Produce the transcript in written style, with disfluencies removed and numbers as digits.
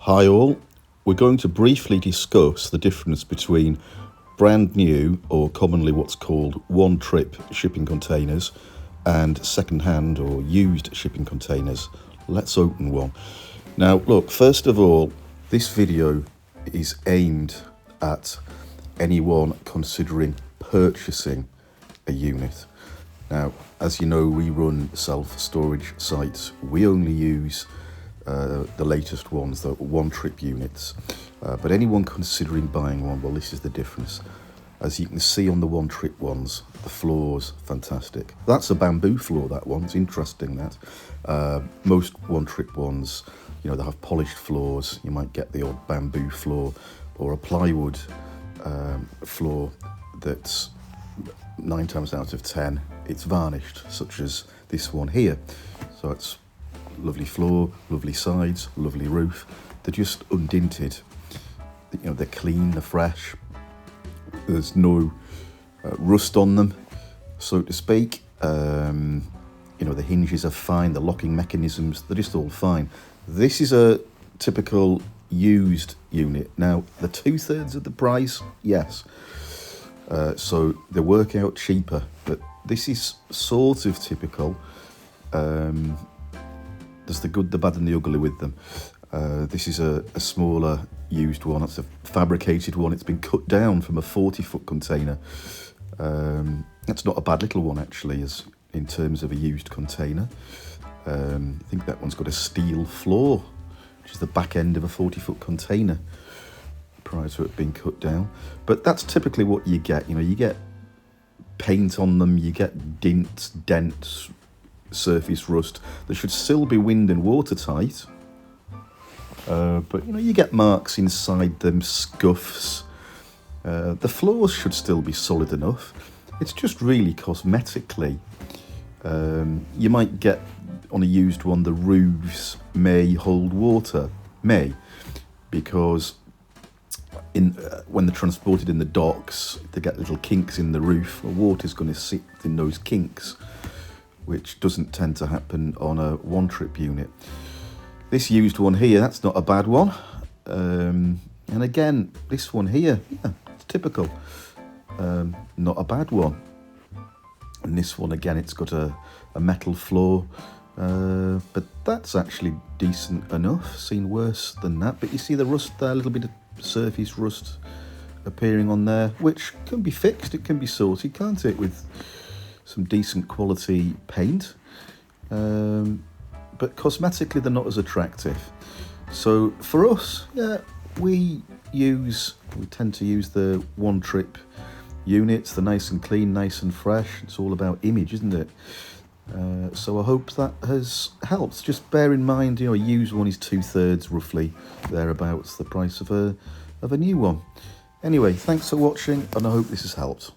Hi all, we're going to briefly discuss the difference between brand new, or commonly what's called one-trip shipping containers, and second-hand or used shipping containers. Let's open one. Now look, first of all, this video is aimed at anyone considering purchasing a unit. Now, as you know, we run self-storage sites. We only use the latest ones, the one-trip units. But anyone considering buying one, well, this is the difference. As you can see on the one-trip ones, the floor's fantastic. That's a bamboo floor, that one. It's interesting, that. Most one-trip ones, you know, they have polished floors. You might get the odd bamboo floor or a plywood floor that's 9 times out of 10, it's varnished, such as this one here. So it's lovely floor, lovely sides, lovely roof. They're just undinted. You know, they're clean, they're fresh. There's no rust on them, so to speak. You know, the hinges are fine, the locking mechanisms, they're just all fine. This is a typical used unit. Now, the 2/3 of the price, yes. So they work out cheaper, but this is sort of typical. There's the good, the bad and the ugly with them. This is a smaller used one. It's a fabricated one. It's been cut down from a 40-foot container. That's not a bad little one, actually, as in terms of a used container. I think that one's got a steel floor, which is the back end of a 40-foot container prior to it being cut down. But that's typically what you get. You know, you get paint on them, you get dents, surface rust. They should still be wind and watertight. But you know, you get marks inside them, scuffs. The floors should still be solid enough. It's just really cosmetically. You might get on a used one, the roofs may hold water, because when they're transported in the docks, they get little kinks in the roof. The water's going to sit in those kinks, which doesn't tend to happen on a one-trip unit. This used one here, that's not a bad one. And again, this one here, yeah, it's typical. Not a bad one. And this one, again, it's got a metal floor. But that's actually decent enough. Seen worse than that. But you see the rust there, a little bit of surface rust appearing on there, which can be fixed, it can be sorted, can't it, with some decent quality paint. But cosmetically, they're not as attractive. So for us, yeah, we tend to use the one-trip units. They're nice and clean, nice and fresh. It's all about image, isn't it? So I hope that has helped. Just bear in mind, you know, a used one is 2/3 roughly thereabouts the price of a new one. Anyway, thanks for watching, and I hope this has helped.